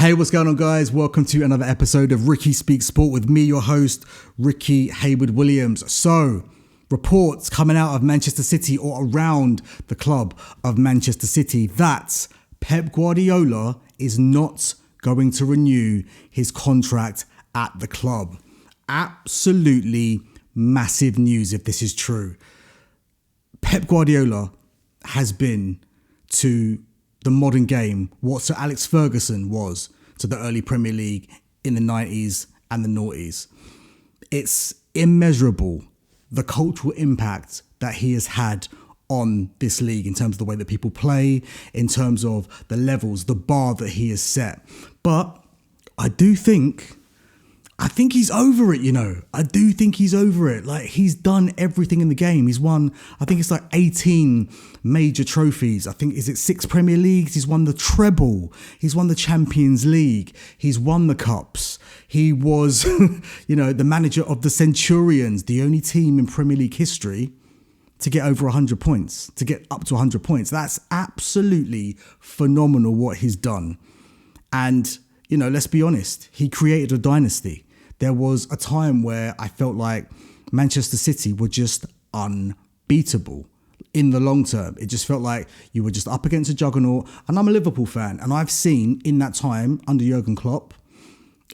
Hey, what's going on, guys? Welcome to another episode of Ricky Speaks Sport with me, your host, Ricky Hayward-Williams. So, reports coming out of Manchester City or around the club of Manchester City that Pep Guardiola is not going to renew his contract at the club. Absolutely massive news if this is true. Pep Guardiola has been to the modern game what Sir Alex Ferguson was to the early Premier League in the 90s and the noughties. It's immeasurable, the cultural impact that he has had on this league in terms of the way that people play, in terms of the levels, the bar that he has set. But I think he's over it, you know. I do think he's over it. Like, he's done everything in the game. He's won, I think it's like 18 major trophies. I think, is it 6 Premier Leagues? He's won the treble. He's won the Champions League. He's won the Cups. He was, the manager of the Centurions, the only team in Premier League history to get over 100 points, to get up to 100 points. That's absolutely phenomenal what he's done. And, let's be honest, he created a dynasty. There was a time where I felt like Manchester City were just unbeatable in the long term. It just felt like you were just up against a juggernaut. And I'm a Liverpool fan. And I've seen in that time, under Jurgen Klopp,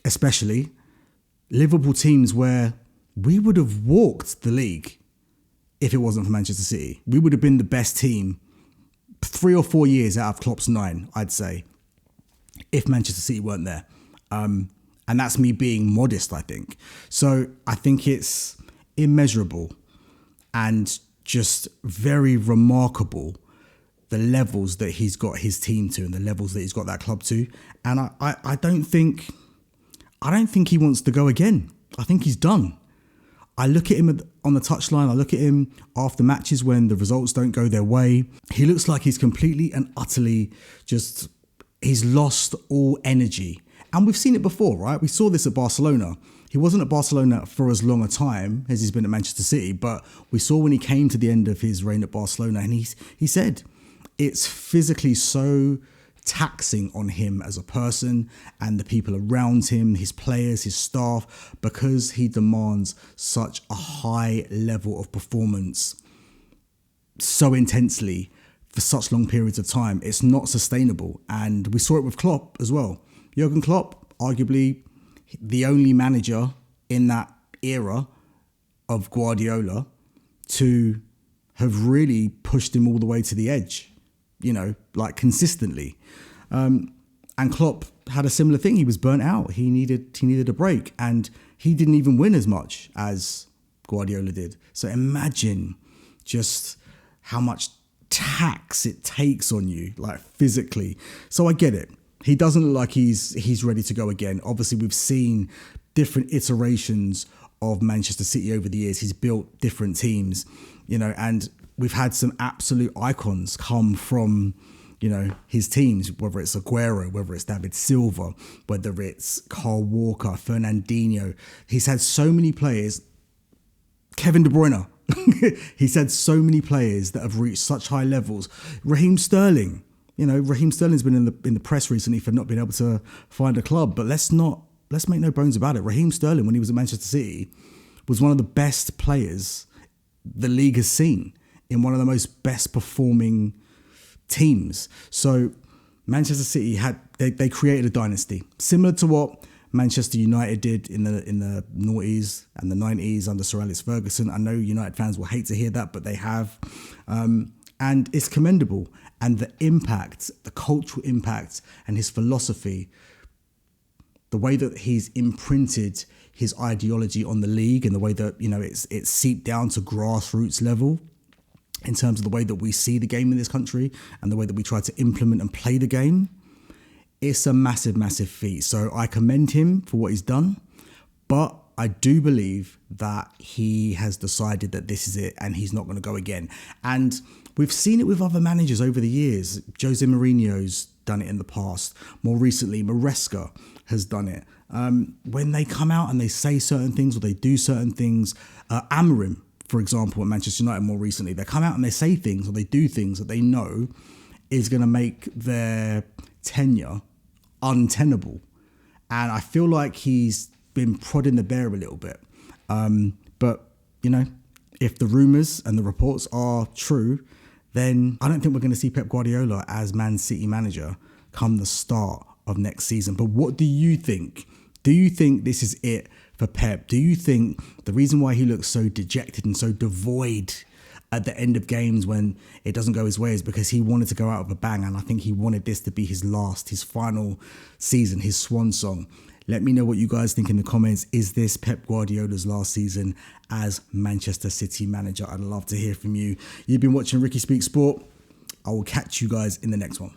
especially, Liverpool teams where we would have walked the league if it wasn't for Manchester City. We would have been the best team 3 or 4 years out of Klopp's 9, I'd say, if Manchester City weren't there. And that's me being modest, I think. So I think it's immeasurable and just very remarkable, the levels that he's got his team to and the levels that he's got that club to. And I don't think he wants to go again. I think he's done. I look at him on the touchline. I look at him after matches when the results don't go their way. He looks like he's completely and utterly he's lost all energy. And we've seen it before, right? We saw this at Barcelona. He wasn't at Barcelona for as long a time as he's been at Manchester City, but we saw when he came to the end of his reign at Barcelona, and he said it's physically so taxing on him as a person and the people around him, his players, his staff, because he demands such a high level of performance so intensely for such long periods of time. It's not sustainable. And we saw it with Klopp as well. Jurgen Klopp, arguably the only manager in that era of Guardiola to have really pushed him all the way to the edge, consistently. And Klopp had a similar thing. He was burnt out. He needed a break, and he didn't even win as much as Guardiola did. So imagine just how much tax it takes on you, like physically. So I get it. He doesn't look like he's ready to go again. Obviously, we've seen different iterations of Manchester City over the years. He's built different teams, and we've had some absolute icons come from, his teams, whether it's Aguero, whether it's David Silva, whether it's Carl Walker, Fernandinho. He's had so many players, Kevin De Bruyne. He's had so many players that have reached such high levels. Raheem Sterling. Raheem Sterling's been in the press recently for not being able to find a club, but let's make no bones about it. Raheem Sterling, when he was at Manchester City, was one of the best players the league has seen in one of the most best performing teams. So Manchester City they created a dynasty similar to what Manchester United did in the noughties and the 90s under Sir Alex Ferguson. I know United fans will hate to hear that, but they have. And it's commendable. And the impact, the cultural impact and his philosophy, the way that he's imprinted his ideology on the league and the way that, it's seeped down to grassroots level in terms of the way that we see the game in this country and the way that we try to implement and play the game. It's a massive, massive feat. So I commend him for what he's done. But I do believe that he has decided that this is it and he's not going to go again. And we've seen it with other managers over the years. Jose Mourinho's done it in the past. More recently, Maresca has done it. When they come out and they say certain things or they do certain things, Amorim, for example, at Manchester United more recently, they come out and they say things or they do things that they know is going to make their tenure untenable. And I feel like he's been prodding the bear a little bit. But, if the rumours and the reports are true, then I don't think we're going to see Pep Guardiola as Man City manager come the start of next season. But what do you think? Do you think this is it for Pep? Do you think the reason why he looks so dejected and so devoid at the end of games when it doesn't go his way is because he wanted to go out with a bang, and I think he wanted this to be his final season, his swan song? Let me know what you guys think in the comments. Is this Pep Guardiola's last season as Manchester City manager? I'd love to hear from you. You've been watching Ricky Speaks Sport. I will catch you guys in the next one.